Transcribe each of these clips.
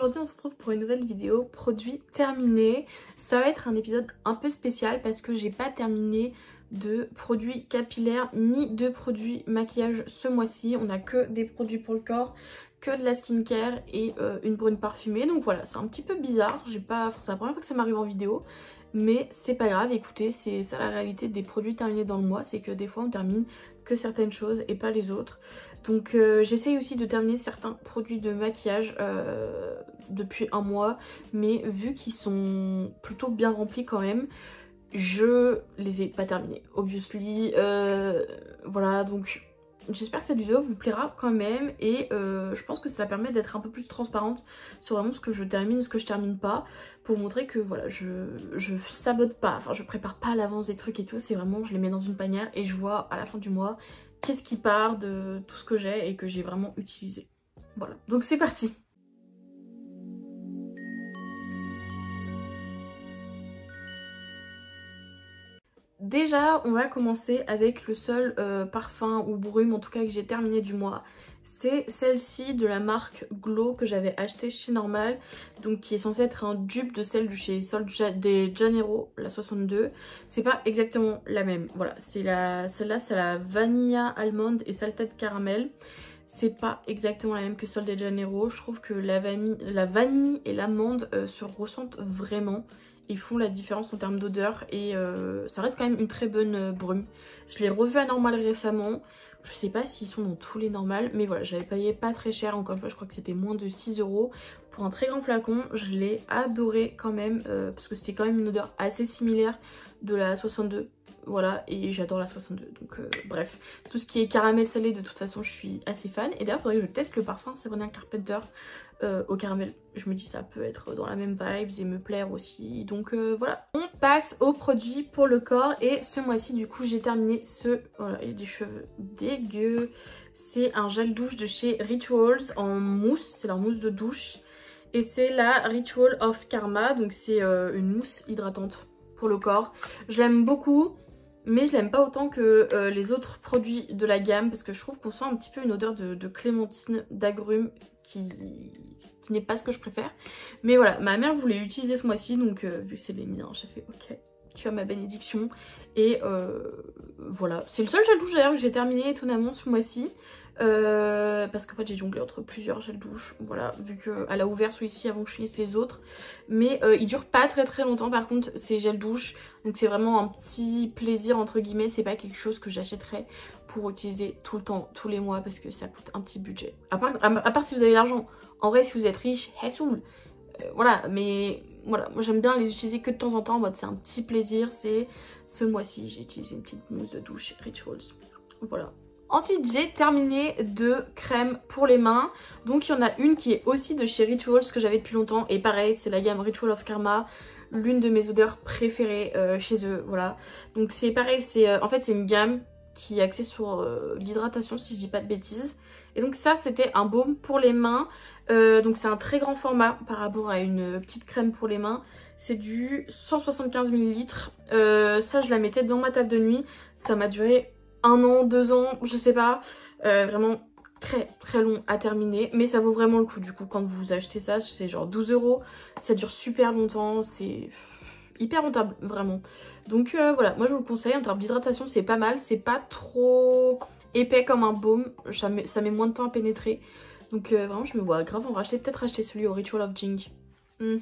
aujourd'hui on se retrouve pour une nouvelle vidéo produit terminé. Ça va être un épisode un peu spécial parce que j'ai pas terminé de produits capillaires ni de produits maquillage ce mois-ci. On a que des produits pour le corps, que de la skincare et une brune parfumée. Donc voilà, c'est un petit peu bizarre, c'est la première fois que ça m'arrive en vidéo. Mais c'est pas grave, écoutez, c'est ça la réalité des produits terminés dans le mois, c'est que des fois on termine que certaines choses et pas les autres. Donc j'essaye aussi de terminer certains produits de maquillage depuis un mois, mais vu qu'ils sont plutôt bien remplis quand même, je les ai pas terminés, obviously. Voilà, donc j'espère que cette vidéo vous plaira quand même et je pense que ça permet d'être un peu plus transparente sur vraiment ce que je termine, ce que je termine pas, pour vous montrer que voilà, je sabote pas, enfin je prépare pas à l'avance des trucs et tout, c'est vraiment je les mets dans une panière et je vois à la fin du mois qu'est-ce qui part de tout ce que j'ai et que j'ai vraiment utilisé. Voilà, donc c'est parti. Déjà, on va commencer avec le seul parfum ou brume en tout cas que j'ai terminé du mois. C'est celle-ci de la marque Glow que j'avais acheté chez Normal, donc qui est censée être un dupe de celle de chez Sol de Janeiro, la 62. C'est pas exactement la même, voilà. Celle-là c'est la Vanilla Almond et Salted Caramel. C'est pas exactement la même que Sol de Janeiro. Je trouve que la vanille et l'amande se ressentent vraiment. Ils font la différence en termes d'odeur et ça reste quand même une très bonne brume. Je l'ai revu à Normal récemment. Je sais pas s'ils sont dans tous les normales, mais voilà, j'avais payé pas très cher. Encore une fois, je crois que c'était moins de 6 € pour un très grand flacon. Je l'ai adoré quand même parce que c'était quand même une odeur assez similaire de la 62. Voilà, et j'adore la 62, donc bref, tout ce qui est caramel salé de toute façon je suis assez fan. Et d'ailleurs il faudrait que je teste le parfum Sabrina Carpenter au caramel, je me dis ça peut être dans la même vibe et me plaire aussi. Donc voilà, on passe aux produits pour le corps et ce mois-ci du coup j'ai terminé voilà, il y a des cheveux dégueux. C'est un gel douche de chez Rituals en mousse, c'est leur mousse de douche. Et c'est la Ritual of Karma, donc c'est une mousse hydratante pour le corps. Je l'aime beaucoup, mais je l'aime pas autant que les autres produits de la gamme parce que je trouve qu'on sent un petit peu une odeur de clémentine, d'agrumes qui n'est pas ce que je préfère. Mais voilà, ma mère voulait l'utiliser ce mois-ci, donc vu que c'est les miens, j'ai fait ok, tu as ma bénédiction. Et voilà, c'est le seul gel douche d'ailleurs que j'ai terminé étonnamment ce mois-ci. Parce qu'en fait j'ai jonglé entre plusieurs gels douche, voilà, vu qu'elle a ouvert celui-ci avant que je finisse les autres. Mais il dure pas très longtemps par contre ces gels douche, donc c'est vraiment un petit plaisir entre guillemets, c'est pas quelque chose que j'achèterais pour utiliser tout le temps, tous les mois, parce que ça coûte un petit budget. À part si vous avez l'argent, en vrai si vous êtes riche, voilà, mais voilà, moi j'aime bien les utiliser que de temps en temps en mode c'est un petit plaisir. C'est ce mois-ci j'ai utilisé une petite mousse de douche Rituals, voilà. Ensuite j'ai terminé 2 crèmes pour les mains. Donc il y en a une qui est aussi de chez Rituals que j'avais depuis longtemps. Et pareil c'est la gamme Ritual of Karma, l'une de mes odeurs préférées chez eux, voilà. Donc c'est pareil, en fait c'est une gamme qui est axée sur l'hydratation si je dis pas de bêtises. Et donc ça c'était un baume pour les mains. Donc c'est un très grand format par rapport à une petite crème pour les mains. C'est du 175 ml. Ça je la mettais dans ma table de nuit. Ça m'a duré 1 an, 2 ans, je sais pas, vraiment très long à terminer, mais ça vaut vraiment le coup du coup quand vous achetez ça, c'est genre 12 €, ça dure super longtemps, c'est hyper rentable vraiment. Donc voilà, moi je vous le conseille, en termes d'hydratation c'est pas mal, c'est pas trop épais comme un baume, ça met moins de temps à pénétrer, donc vraiment je me vois grave en racheter, peut-être acheter celui au Ritual of Jing. Je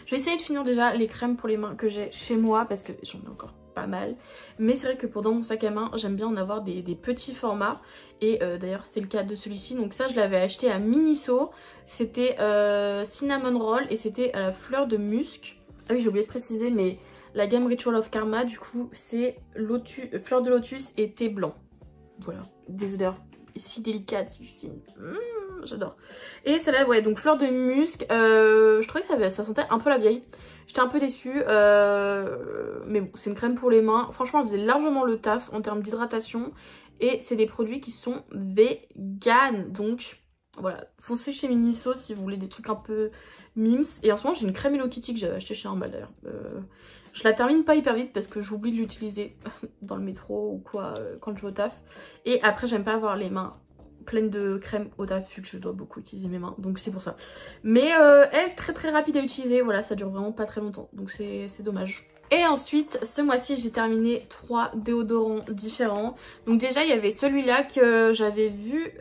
vais essayer de finir déjà les crèmes pour les mains que j'ai chez moi parce que j'en ai encore pas mal, mais c'est vrai que pour dans mon sac à main j'aime bien en avoir des petits formats et d'ailleurs c'est le cas de celui-ci. Donc ça je l'avais acheté à Miniso, c'était cinnamon roll et c'était à la fleur de musc. Ah oui j'ai oublié de préciser, mais la gamme Ritual of Karma du coup c'est fleur de lotus et thé blanc, voilà, des odeurs si délicates, si fines, j'adore. Et celle-là ouais, donc fleur de musc, je trouvais que ça sentait un peu la vieille. J'étais un peu déçue, mais bon, c'est une crème pour les mains. Franchement, elle faisait largement le taf en termes d'hydratation. Et c'est des produits qui sont vegan. Donc, voilà, foncez chez Miniso si vous voulez des trucs un peu mimes. Et en ce moment, j'ai une crème Hello Kitty que j'avais achetée chez Normal d'ailleurs. Je la termine pas hyper vite parce que j'oublie de l'utiliser dans le métro ou quoi quand je vais au taf. Et après, j'aime pas avoir les mains pleine de crème au taf vu que je dois beaucoup utiliser mes mains, donc c'est pour ça. Mais elle très rapide à utiliser, voilà, ça dure vraiment pas très longtemps, donc c'est dommage. Et ensuite, ce mois-ci, j'ai terminé 3 déodorants différents. Donc déjà, il y avait celui-là que j'avais vu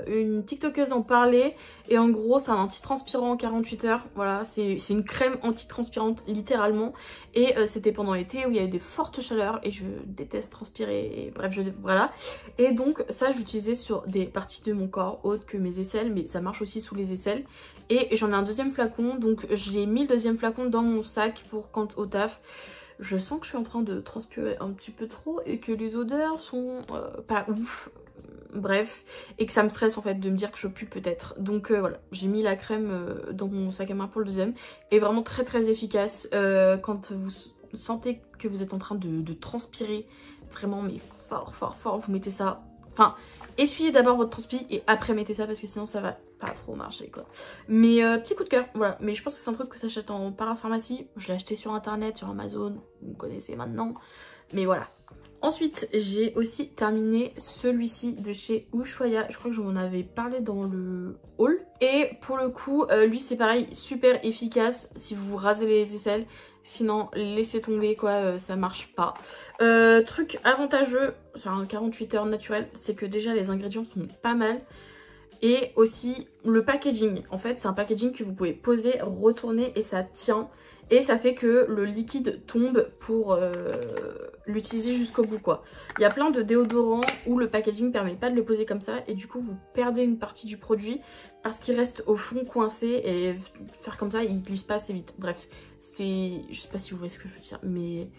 une TikTokeuse en parler. Et en gros, c'est un antitranspirant 48 heures. Voilà, c'est une crème antitranspirante, littéralement. Et c'était pendant l'été où il y avait des fortes chaleurs. Et je déteste transpirer. Et bref, voilà. Et donc, ça, je l'utilisais sur des parties de mon corps autres que mes aisselles. Mais ça marche aussi sous les aisselles. Et j'en ai un deuxième flacon, donc j'ai mis le deuxième flacon dans mon sac pour quand au taf. Je sens que je suis en train de transpirer un petit peu trop et que les odeurs sont pas ouf. Bref, et que ça me stresse en fait de me dire que je pue peut-être. Donc voilà, j'ai mis la crème dans mon sac à main pour le deuxième. Et vraiment très efficace quand vous sentez que vous êtes en train de transpirer. Vraiment mais fort, vous mettez ça. Enfin, essuyez d'abord votre transpi et après mettez ça parce que sinon ça va pas trop marcher quoi. Mais petit coup de cœur, voilà. Mais je pense que c'est un truc que ça s'achète en parapharmacie. Je l'ai acheté sur internet, sur Amazon, vous me connaissez maintenant. Mais voilà. Ensuite, j'ai aussi terminé celui-ci de chez Ushuaïa. Je crois que je m'en avais parlé dans le haul. Et pour le coup, lui c'est pareil, super efficace si vous rasez les aisselles. Sinon, laissez tomber quoi, ça marche pas. Truc avantageux, c'est un 48 heures naturel, c'est que déjà les ingrédients sont pas mal. Et aussi le packaging. En fait, c'est un packaging que vous pouvez poser, retourner et ça tient. Et ça fait que le liquide tombe pour l'utiliser jusqu'au bout quoi. Il y a plein de déodorants où le packaging permet pas de le poser comme ça et du coup vous perdez une partie du produit parce qu'il reste au fond coincé et faire comme ça il glisse pas assez vite. Bref, c'est... je sais pas si vous voyez ce que je veux dire mais...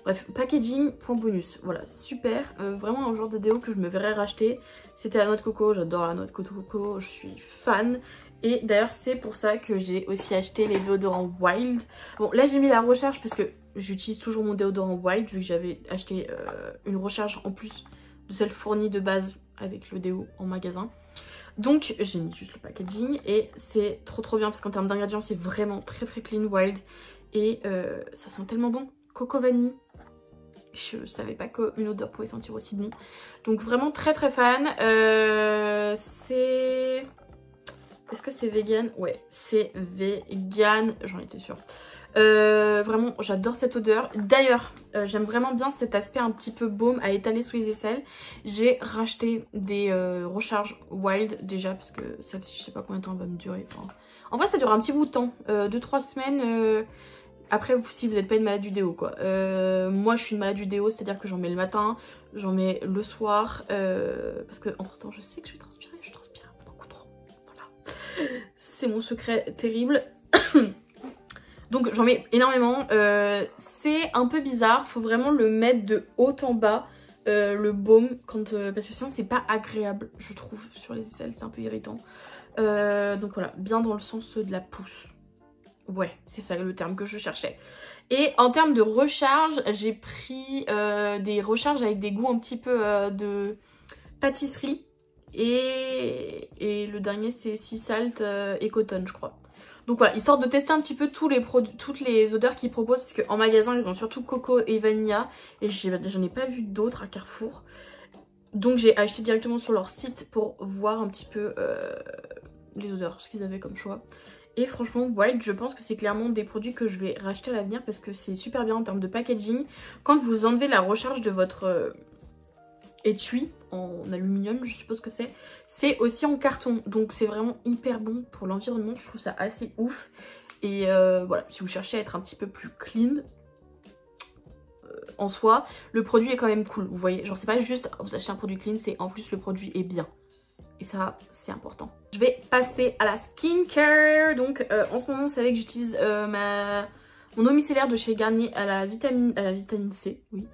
Bref, packaging, point bonus, voilà, super, vraiment un genre de déo que je me verrais racheter. C'était la noix de coco, j'adore la noix de coco, je suis fan. Et d'ailleurs c'est pour ça que j'ai aussi acheté les déodorants Wild. Bon là j'ai mis la recharge parce que j'utilise toujours mon déodorant Wild vu que j'avais acheté une recharge en plus de celle fournie de base avec le déo en magasin. Donc j'ai mis juste le packaging et c'est trop bien parce qu'en termes d'ingrédients c'est vraiment très clean Wild. Et ça sent tellement bon, coco vanille. Je savais pas qu'une odeur pouvait sentir aussi bon. Donc vraiment très fan. C'est... Est-ce que c'est vegan? Ouais, c'est vegan, j'en étais sûre. Vraiment, j'adore cette odeur. D'ailleurs, j'aime vraiment bien cet aspect un petit peu baume à étaler sous les aisselles. J'ai racheté des recharges Wild déjà parce que celle-ci, je sais pas combien de temps elle va me durer. Enfin, en vrai, ça dure un petit bout de temps, 2-3 semaines. Après, si vous n'êtes pas une malade du déo quoi. Moi, je suis une malade du déo, c'est-à-dire que j'en mets le matin, j'en mets le soir. Parce que entre temps, je sais que je vais transpirer, je transpire beaucoup trop. Voilà. C'est mon secret terrible. Donc j'en mets énormément. C'est un peu bizarre, faut vraiment le mettre de haut en bas. Le baume, quand, parce que sinon c'est pas agréable, je trouve, sur les aisselles, c'est un peu irritant. Donc voilà, bien dans le sens de la pousse. Ouais, c'est ça le terme que je cherchais. Et en termes de recharge, j'ai pris des recharges avec des goûts un petit peu de pâtisserie. Et le dernier c'est Sea Salt et Cotton je crois. Donc voilà, histoire de tester un petit peu tous les produits, toutes les odeurs qu'ils proposent. Parce qu'en magasin ils ont surtout coco et vanilla. Et j'en ai pas vu d'autres à Carrefour. Donc j'ai acheté directement sur leur site pour voir un petit peu les odeurs, ce qu'ils avaient comme choix. Et franchement, Wild, je pense que c'est clairement des produits que je vais racheter à l'avenir parce que c'est super bien en termes de packaging. Quand vous enlevez la recharge de votre étui en aluminium, je suppose que c'est aussi en carton. Donc c'est vraiment hyper bon pour l'environnement, je trouve ça assez ouf. Et voilà, si vous cherchez à être un petit peu plus clean en soi, le produit est quand même cool. Vous voyez, genre c'est pas juste vous achetez un produit clean, c'est en plus le produit est bien. Et ça, c'est important. Je vais passer à la skincare. Donc, en ce moment, vous savez que j'utilise mon eau micellaire de chez Garnier à la vitamine C, oui.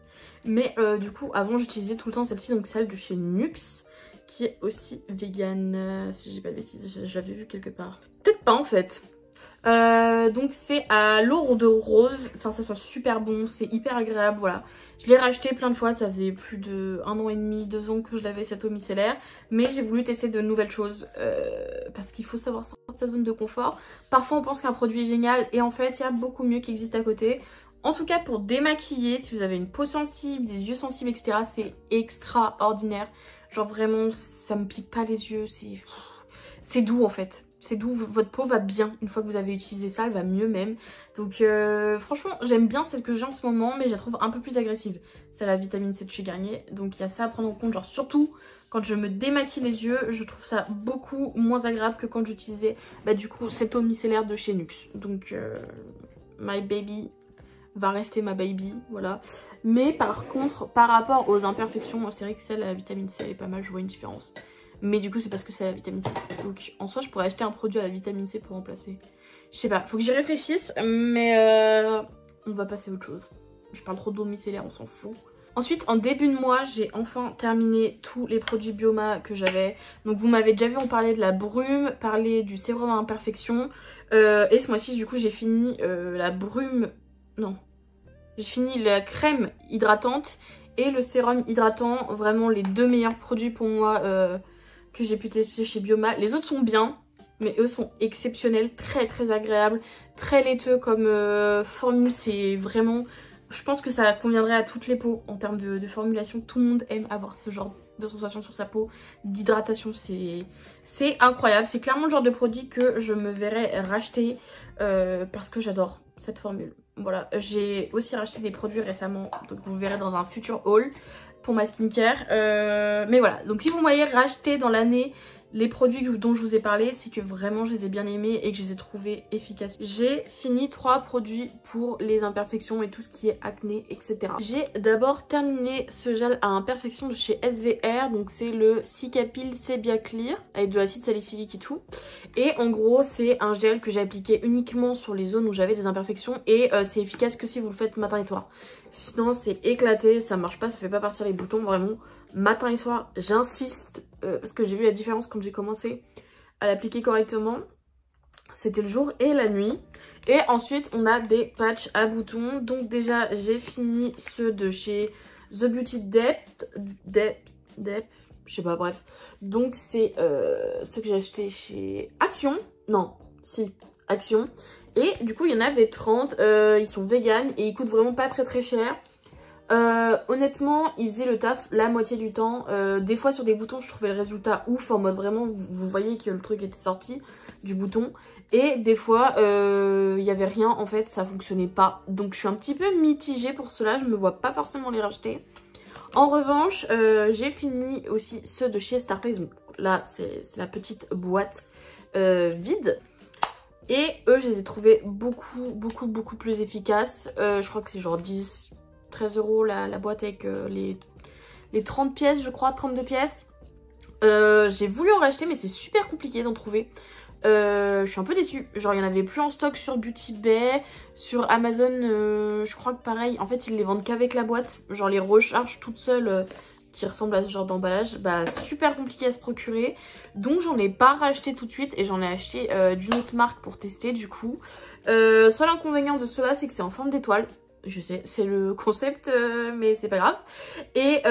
Mais du coup, avant, j'utilisais tout le temps celle-ci, donc celle de chez Nuxe, qui est aussi vegan, si j'ai pas de bêtises. Je l'avais vu quelque part. Peut-être pas, en fait. Donc c'est à lourde rose, enfin ça sent super bon, c'est hyper agréable, voilà. Je l'ai racheté plein de fois, ça faisait plus de 1 an et demi, 2 ans que je l'avais cette eau micellaire. Mais j'ai voulu tester de nouvelles choses parce qu'il faut savoir sortir de sa zone de confort. Parfois on pense qu'un produit est génial et en fait il y a beaucoup mieux qui existe à côté. En tout cas pour démaquiller, si vous avez une peau sensible, des yeux sensibles etc, c'est extraordinaire. Genre vraiment, ça me pique pas les yeux, c'est doux en fait. C'est doux, votre peau va bien. Une fois que vous avez utilisé ça, elle va mieux même. Donc franchement, j'aime bien celle que j'ai en ce moment, mais je la trouve un peu plus agressive. C'est la vitamine C de chez Garnier. Donc il y a ça à prendre en compte. Genre surtout quand je me démaquille les yeux, je trouve ça beaucoup moins agréable que quand j'utilisais du coup cette eau micellaire de chez Nuxe. Donc my baby va rester ma baby, voilà. Mais par contre, par rapport aux imperfections, c'est vrai que celle à la vitamine C elle est pas mal, je vois une différence. Mais du coup c'est parce que c'est la vitamine C. Donc en soi je pourrais acheter un produit à la vitamine C pour remplacer. Je sais pas, faut que j'y réfléchisse, mais on va passer à autre chose. Je parle trop d'eau micellaire, on s'en fout. Ensuite en début de mois j'ai enfin terminé tous les produits Bioma que j'avais. Donc vous m'avez déjà vu en parler de la brume, parler du sérum à imperfection. Et ce mois-ci du coup j'ai fini la brume... Non, j'ai fini la crème hydratante et le sérum hydratant. Vraiment les deux meilleurs produits pour moi que j'ai pu tester chez Bioma. Les autres sont bien, mais eux sont exceptionnels, très très agréables, très laiteux comme formule. C'est vraiment, je pense que ça conviendrait à toutes les peaux en termes de formulation. Tout le monde aime avoir ce genre de sensation sur sa peau, d'hydratation, c'est incroyable. C'est clairement le genre de produit que je me verrais racheter parce que j'adore cette formule. Voilà, j'ai aussi racheté des produits récemment, donc vous verrez dans un futur haul pour ma skincare. Mais voilà, donc si vous voyez racheter dans l'année les produits dont je vous ai parlé, c'est que vraiment je les ai bien aimés et que je les ai trouvés efficaces. J'ai fini 3 produits pour les imperfections et tout ce qui est acné, etc. J'ai d'abord terminé ce gel à imperfections de chez SVR, donc c'est le Cicapil Sebia Clear avec de l'acide salicylique et tout. Et en gros c'est un gel que j'ai appliqué uniquement sur les zones où j'avais des imperfections et c'est efficace que si vous le faites matin et soir. Sinon c'est éclaté, ça marche pas, ça fait pas partir les boutons, vraiment matin et soir j'insiste parce que j'ai vu la différence quand j'ai commencé à l'appliquer correctement. C'était le jour et la nuit. Et ensuite on a des patchs à boutons. Donc déjà j'ai fini ceux de chez The Beauty Depth, je sais pas, bref. Donc c'est ceux que j'ai acheté chez Action. Non, si, Action. Et du coup il y en avait 30, ils sont vegan et ils coûtent vraiment pas très cher. Honnêtement ils faisaient le taf la moitié du temps. Des fois sur des boutons je trouvais le résultat ouf, en mode vraiment vous voyez que le truc était sorti du bouton. Et des fois il y avait rien en fait, ça fonctionnait pas. Donc je suis un petit peu mitigée pour cela, je me vois pas forcément les racheter. En revanche j'ai fini aussi ceux de chez Starface. Donc là c'est la petite boîte vide. Et eux je les ai trouvés beaucoup plus efficaces. Je crois que c'est genre 13 € la boîte avec les 30 pièces je crois, 32 pièces. J'ai voulu en racheter mais c'est super compliqué d'en trouver. Je suis un peu déçue, genre il n'y en avait plus en stock sur Beauty Bay, sur Amazon je crois que pareil, en fait ils les vendent qu'avec la boîte, genre les recharges toutes seules qui ressemblent à ce genre d'emballage, bah super compliqué à se procurer. Donc j'en ai pas racheté tout de suite et j'en ai acheté d'une autre marque pour tester du coup. Seul inconvénient de cela c'est que c'est en forme d'étoile. Je sais, c'est le concept, mais c'est pas grave. Et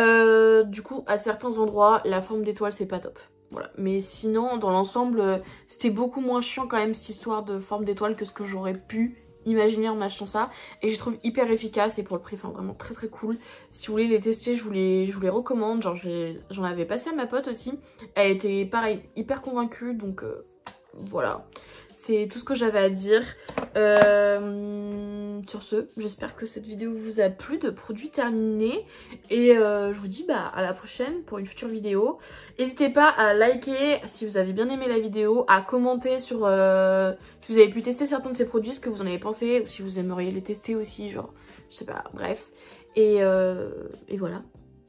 du coup, à certains endroits, la forme d'étoile, c'est pas top. Voilà. Mais sinon, dans l'ensemble, c'était beaucoup moins chiant quand même, cette histoire de forme d'étoile, que ce que j'aurais pu imaginer en achetant ça. Et je les trouve hyper efficaces et pour le prix, enfin vraiment très cool. Si vous voulez les tester, je vous les recommande. Genre, j'en avais passé à ma pote aussi. Elle était, pareil, hyper convaincue, donc voilà. C'est tout ce que j'avais à dire. Sur ce, j'espère que cette vidéo vous a plu, de produits terminés. Et je vous dis à la prochaine pour une future vidéo. N'hésitez pas à liker si vous avez bien aimé la vidéo, à commenter sur si vous avez pu tester certains de ces produits, ce que vous en avez pensé, ou si vous aimeriez les tester aussi, genre, je sais pas, bref. Et voilà.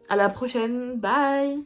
À la prochaine, bye!